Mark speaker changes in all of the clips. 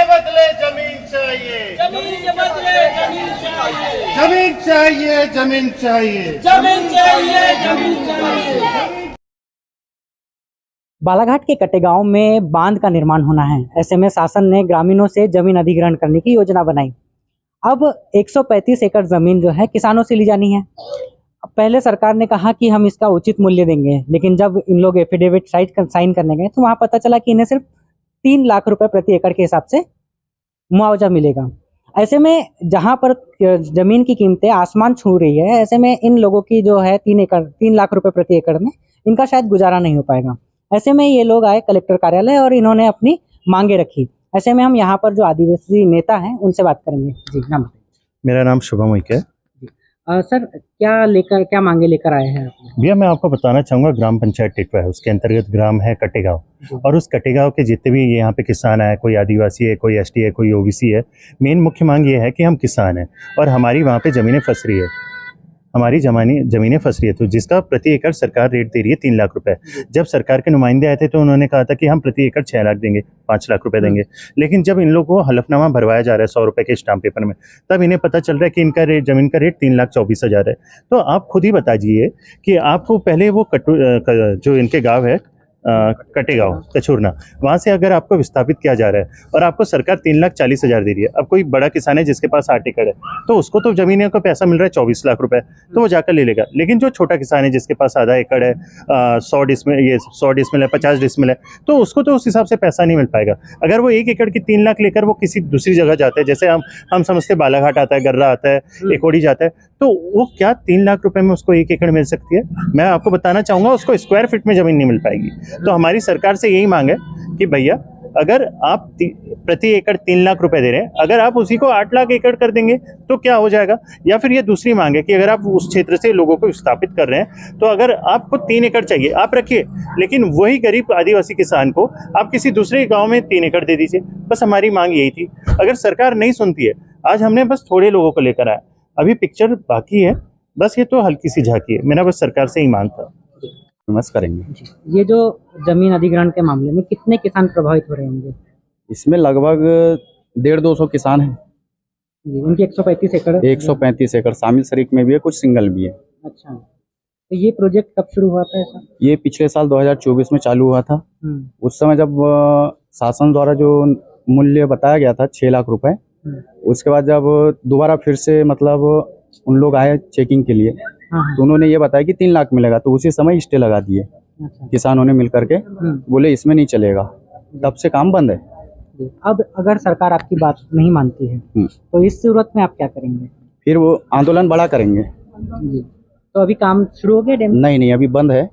Speaker 1: बदले जमीन चाहिए,
Speaker 2: जमीन के बदले जमीन चाहिए,
Speaker 1: जमीन चाहिए, जमीन चाहिए,
Speaker 2: जमीन चाहिए, जमीन चाहिए।
Speaker 3: बालाघाट के कटेगांव में बांध का निर्माण होना है। ऐसे में शासन ने ग्रामीणों से जमीन अधिग्रहण करने की योजना बनाई। अब 135 एकड़ जमीन जो है किसानों से ली जानी है। पहले सरकार ने कहा कि हम इसका उचित मूल्य देंगे, लेकिन जब इन लोग एफिडेविट साइन करने गए तो वहां पता चला कि इन्हें सिर्फ 3 लाख रुपए प्रति एकड़ के हिसाब से मुआवजा मिलेगा। ऐसे में जहां पर जमीन की कीमतें आसमान छू रही है, ऐसे में इन लोगों की जो है 3 लाख रुपए प्रति एकड़ में इनका शायद गुजारा नहीं हो पाएगा। ऐसे में ये लोग आए कलेक्टर कार्यालय और इन्होंने अपनी मांगे रखी। ऐसे में हम यहाँ पर जो आदिवासी नेता हैं उनसे बात करेंगे। जी नाम बताइए।
Speaker 4: मेरा नाम शुभम उइके है।
Speaker 3: सर क्या मांगे लेकर आए हैं आप?
Speaker 4: भैया मैं आपको बताना चाहूँगा, ग्राम पंचायत टिटवा है, उसके अंतर्गत ग्राम है कटेगांव, और उस कटेगांव के जितने भी यहाँ पे किसान है, कोई आदिवासी है, कोई एसटी है, कोई ओबीसी है, मेन मुख्य मांग ये है कि हम किसान हैं और हमारी वहाँ पे ज़मीनें फंस रही है, हमारी ज़मीनें फंस रही है, तो जिसका प्रति एकड़ सरकार रेट दे रही है 3 लाख रुपए। जब सरकार के नुमाइंदे आए थे तो उन्होंने कहा था कि हम प्रति एकड़ 6 लाख देंगे, 5 लाख रुपए देंगे, लेकिन जब इन लोगों को हलफनामा भरवाया जा रहा है 100 रुपए के स्टाम्प पेपर में, तब इन्हें पता चल रहा है कि इनका रेट, जमीन का रेट 3,24,000 है। तो आप खुद ही बता दीजिए कि आपको पहले वो जो इनके गाँव है कटेगांव कछुरना, वहाँ से अगर आपको विस्थापित किया जा रहा है और आपको सरकार 3,40,000 दे रही है। अब कोई बड़ा किसान है जिसके पास 8 एकड़ है तो उसको तो जमीन का पैसा मिल रहा है 24 लाख रुपए, तो वो जाकर ले लेगा। लेकिन जो छोटा किसान है जिसके पास आधा एकड़ है, 100 डिसमिल है, 50 डिसमिल है, तो उसको तो उस हिसाब से पैसा नहीं मिल पाएगा। अगर वो 1 एकड़ की 3 लाख लेकर वो किसी दूसरी जगह जाता है, जैसे हम समझते बालाघाट आता है, गर्रा आता है, एकोड़ी जाता है, तो वो क्या 3 लाख रुपए में उसको 1 एकड़ मिल सकती है? मैं आपको बताना चाहूँगा उसको स्क्वायर फीट में ज़मीन नहीं मिल पाएगी। तो हमारी सरकार से यही मांग है कि भैया अगर आप प्रति एकड़ 3 लाख रुपए दे रहे हैं, अगर आप उसी को 8 लाख एकड़ कर देंगे तो क्या हो जाएगा? या फिर ये दूसरी मांग है कि अगर आप उस क्षेत्र से लोगों को विस्थापित कर रहे हैं तो अगर आपको 3 एकड़ चाहिए आप रखिए, लेकिन वही गरीब आदिवासी किसान को आप किसी दूसरे गाँव में 3 एकड़ दे दीजिए। बस हमारी मांग यही थी। अगर सरकार नहीं सुनती है, आज हमने बस थोड़े लोगों को लेकर आया, अभी पिक्चर बाकी है, बस ये तो हल्की सी झांकी है। मेरा बस सरकार से ही मांग था।
Speaker 5: मस्त करेंगे।
Speaker 3: ये जो जमीन अधिग्रहण के मामले में कितने किसान प्रभावित हो रहे होंगे?
Speaker 5: इसमें लगभग 150-200 किसान हैं।
Speaker 3: उनकी 135 एकड़
Speaker 5: 135 एकड़ शामिल शरीक में भी है, कुछ सिंगल भी है।
Speaker 3: अच्छा, तो ये प्रोजेक्ट कब शुरू हुआ था ऐसा?
Speaker 5: ये पिछले साल 2024 में चालू हुआ था। उस समय जब शासन द्वारा जो मूल्य बताया गया था 6 लाख रुपए, उसके बाद जब दोबारा फिर से मतलब उन लोग आए चेकिंग के लिए, तो उन्होंने ये बताया कि 3 लाख मिलेगा, तो उसी समय स्टे लगा दिए।
Speaker 3: अच्छा।
Speaker 5: किसानों ने मिल करके बोले इसमें नहीं चलेगा, तब से काम बंद है।
Speaker 3: अब अगर सरकार आपकी बात नहीं मानती है तो इस सूरत में आप क्या करेंगे?
Speaker 5: फिर वो आंदोलन बड़ा करेंगे।
Speaker 3: जी, तो अभी काम शुरू हो गया?
Speaker 5: नहीं, अभी बंद है।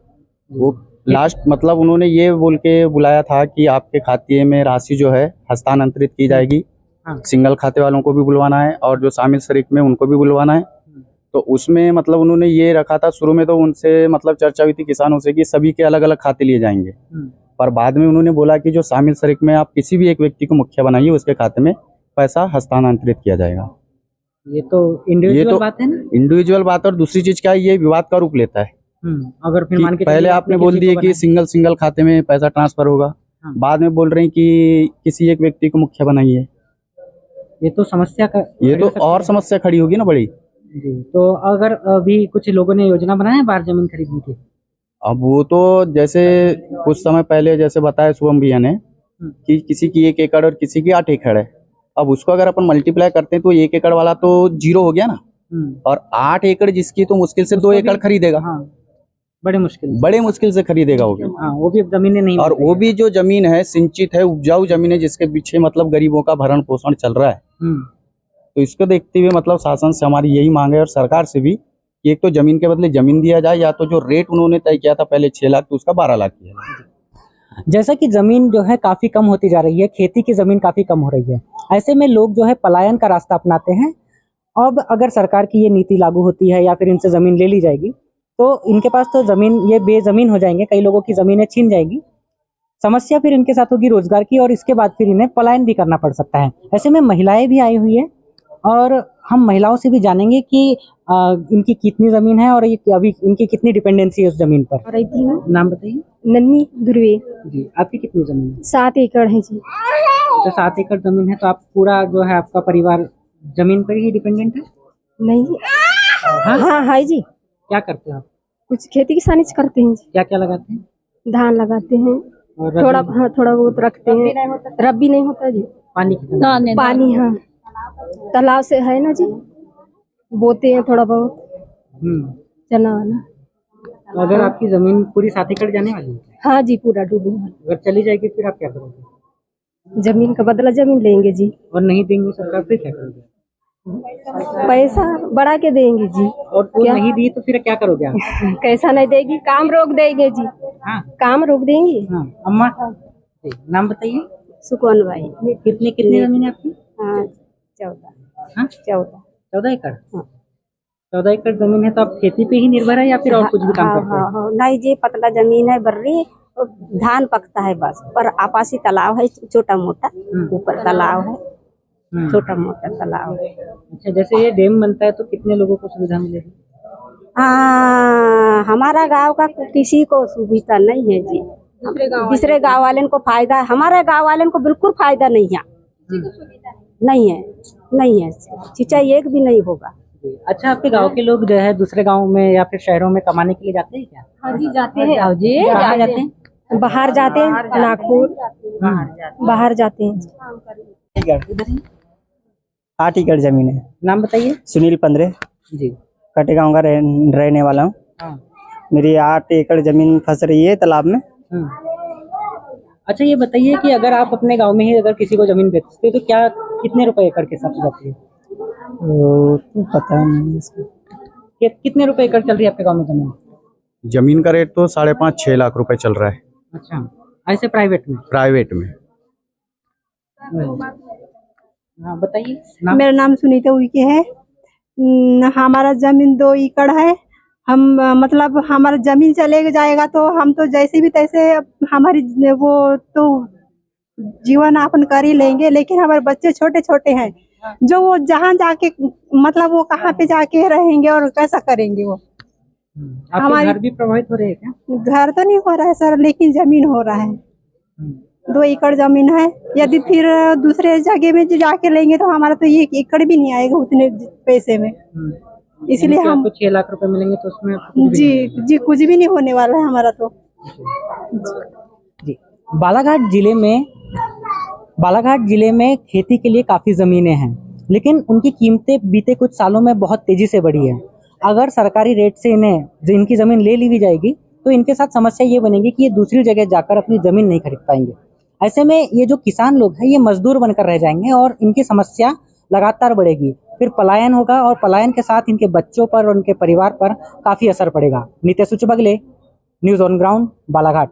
Speaker 5: वो लास्ट मतलब उन्होंने ये बोल के बुलाया था कि आपके खाते में राशि जो है हस्तांतरित की जाएगी। सिंगल खाते वालों को भी बुलवाना है और जो शामिल शरीक में उनको भी बुलवाना है। तो उसमें मतलब उन्होंने ये रखा था, शुरू में तो उनसे मतलब चर्चा हुई थी किसानों से कि सभी के अलग अलग खाते लिए जाएंगे, पर बाद में उन्होंने बोला कि जो शामिल शरीक में आप किसी भी एक व्यक्ति को मुखिया बनाइए, उसके खाते में पैसा हस्तांतरित किया जाएगा।
Speaker 3: ये तो इंडिविजुअल बात है ना?
Speaker 5: इंडिविजुअल बात। और दूसरी चीज क्या है, ये विवाद का रूप लेता है।
Speaker 3: अगर फिर मान के
Speaker 5: पहले आपने बोल दिया कि सिंगल खाते में पैसा ट्रांसफर होगा, बाद में बोल रहे हैं कि किसी एक व्यक्ति को मुखिया बनाइए।
Speaker 3: ये तो समस्या का,
Speaker 5: ये तो और समस्या खड़ी होगी ना बड़ी।
Speaker 3: जी, तो अगर अभी कुछ लोगों ने योजना बनाया है बाहर जमीन खरीदने की?
Speaker 5: अब वो तो जैसे कुछ समय पहले जैसे बताया शुभम भैया ने कि किसी की 1 एकड़ और किसी की 8 एकड़ है। अब उसको अगर अपन मल्टीप्लाई करते हैं तो 1 एकड़ वाला तो 0 हो गया ना, और 8 एकड़ जिसकी तो मुश्किल से 2 एकड़ खरीदेगा। बड़े मुश्किल से खरीदेगा वो भी।
Speaker 3: वो भी जमीनें नहीं,
Speaker 5: और वो भी जो जमीन है सिंचित है, उपजाऊ जमीन है, जिसके पीछे मतलब गरीबों का भरण पोषण चल रहा है। तो इसको देखते हुए मतलब शासन से हमारी यही मांग है और सरकार से भी कि एक तो जमीन के बदले जमीन दिया जाए, या तो जो रेट उन्होंने तय किया था पहले 6 लाख, तो उसका 12 लाख किया जाए।
Speaker 3: जैसा कि जमीन जो है काफी कम होती जा रही है, खेती की जमीन काफी कम हो रही है, ऐसे में लोग जो है पलायन का रास्ता अपनाते हैं। अब अगर सरकार की ये नीति लागू होती है या फिर इनसे जमीन ले ली जाएगी तो इनके पास तो जमीन, ये बेजमीन हो जाएंगे, कई लोगों की जमीनें छीन जाएगी। समस्या फिर इनके साथ होगी रोजगार की, और इसके बाद फिर इन्हें पलायन भी करना पड़ सकता है। ऐसे में महिलाएं भी आई हुई है और हम महिलाओं से भी जानेंगे कि इनकी कितनी जमीन है और ये अभी इनकी कितनी डिपेंडेंसी है उस जमीन पर?
Speaker 6: रही थी मैं
Speaker 3: नाम बताइए।
Speaker 6: नन्नी ध्रुवे।
Speaker 3: जी, आपकी कितनी जमीन है?
Speaker 6: 7 एकड़ है जी।
Speaker 3: तो 7 एकड़ जमीन है, तो आप पूरा जो है आपका परिवार जमीन पर ही डिपेंडेंट है?
Speaker 6: नहीं।
Speaker 3: हाँ?
Speaker 6: हाँ है जी।
Speaker 3: क्या करते हो आप?
Speaker 6: कुछ खेती किसानी करते हैं जी।
Speaker 3: क्या क्या लगाते हैं?
Speaker 6: धान लगाते हैं,
Speaker 3: और
Speaker 6: थोड़ा हाँ थोड़ा बहुत रखते हैं। रबी नहीं होता जी।
Speaker 3: पानी कितना?
Speaker 6: पानी हाँ तालाब से है ना जी, बोते हैं थोड़ा बहुत चना वाना।
Speaker 3: तो अगर आपकी जमीन पूरी 7 एकड़ जाने वाली है,
Speaker 6: हाँ जी पूरा डूबे।
Speaker 3: अगर चली जाएगी फिर आप क्या करोगे?
Speaker 6: जमीन का बदला जमीन लेंगे जी।
Speaker 3: और नहीं देंगे सरकार फिर क्या करोगे?
Speaker 6: पैसा बढ़ा के देंगे जी।
Speaker 3: और वो
Speaker 6: क्या?
Speaker 3: नहीं दी तो फिर क्या करोगे आप?
Speaker 6: कैसा नहीं देगी, काम रोक देंगे जी।
Speaker 3: हाँ
Speaker 6: काम रोक देंगे।
Speaker 3: हाँ। अम्मा जी, नाम बताइए।
Speaker 6: सुकून भाई।
Speaker 3: कितनी कितनी जमीन है आपकी?
Speaker 6: हाँ 14।
Speaker 3: हाँ
Speaker 6: 14।
Speaker 3: 14 एकड़।
Speaker 6: हाँ।
Speaker 3: 14 एकड़ जमीन है, तो आप खेती पे ही निर्भर है या फिर और कुछ भी काम करते हैं?
Speaker 6: हाँ नहीं जी, पतला जमीन है बर्री, और धान पकता है बस। पर आपासी तालाब है छोटा मोटा, ऊपर तालाब है छोटा मोटा तालाब है।
Speaker 3: अच्छा, जैसे ये डैम बनता है तो कितने लोगों को सुविधा मिलेगी?
Speaker 6: हाँ हमारा गांव का किसी को सुविधा नहीं है जी। दूसरे गांव वाले को फायदा है, हमारे गांव वाले को बिल्कुल फायदा नहीं है। नहीं है, नहीं है, सिंचाई एक भी नहीं होगा।
Speaker 3: अच्छा, आपके गांव के लोग जो है दूसरे गांव में या फिर शहरों में कमाने के लिए जाते हैं क्या?
Speaker 6: हाँ जी जाते हैं जी।
Speaker 3: कहाँ जाते हैं?
Speaker 6: बाहर जाते हैं, नागपुर बाहर जाते हैं।
Speaker 7: 8 एकड़ जमीन है।
Speaker 3: नाम बताइए।
Speaker 7: सुनील पंद्रे,
Speaker 3: जी।
Speaker 7: कटेगांव का रहने वाला हूँ।
Speaker 3: हाँ।
Speaker 7: मेरी 8 एकड़ जमीन फंस रही है तालाब में।
Speaker 3: अच्छा, ये बताइए कि अगर आप अपने गांव में ही अगर किसी को जमीन बेचते तो क्या कितने रुपए एकड़ के हिसाब से जाती है?
Speaker 7: तो पता नहीं इसको।
Speaker 3: कितने रुपए एकड़ चल रही है आपके गांव में जमीन?
Speaker 5: जमीन का रेट तो 5.5-6 लाख रुपए चल रहा है
Speaker 3: अच्छा, ऐसे प्राइवेट में?
Speaker 5: प्राइवेट में।
Speaker 3: हाँ बताइए।
Speaker 8: मेरा नाम सुनीता उइके है। हमारा जमीन 2 एकड़ है। हम मतलब हमारा जमीन चले जाएगा तो हम तो जैसे भी तैसे हमारी वो तो जीवन यापन कर ही लेंगे, लेकिन हमारे बच्चे छोटे छोटे हैं जो वो जहाँ जाके मतलब वो कहाँ पे जाके रहेंगे और कैसा करेंगे वो।
Speaker 3: आपके घर भी प्रभावित हो रहे हैं क्या?
Speaker 8: घर तो नहीं हो रहा है सर, लेकिन जमीन हो रहा है। 2 एकड़ जमीन है। यदि फिर दूसरे जगह में जाके लेंगे तो हमारा तो 1 एकड़ भी नहीं आएगा उतने पैसे में। इसलिए हम
Speaker 3: आपको 6 लाख रुपए मिलेंगे तो उसमें आपको कुछ भी
Speaker 8: जी कुछ भी नहीं होने वाला है हमारा तो।
Speaker 3: जी। बालाघाट जिले में खेती के लिए काफ़ी ज़मीनें हैं, लेकिन उनकी कीमतें बीते कुछ सालों में बहुत तेज़ी से बढ़ी है। अगर सरकारी रेट से इनकी ज़मीन ले ली भी जाएगी तो इनके साथ समस्या ये बनेगी कि ये दूसरी जगह जाकर अपनी ज़मीन नहीं खरीद पाएंगे। ऐसे में ये जो किसान लोग हैं ये मजदूर बनकर रह जाएंगे और इनकी समस्या लगातार बढ़ेगी। फिर पलायन होगा और पलायन के साथ इनके बच्चों पर और उनके परिवार पर काफ़ी असर पड़ेगा। नितेश बगले, न्यूज़ ऑन ग्राउंड, बालाघाट।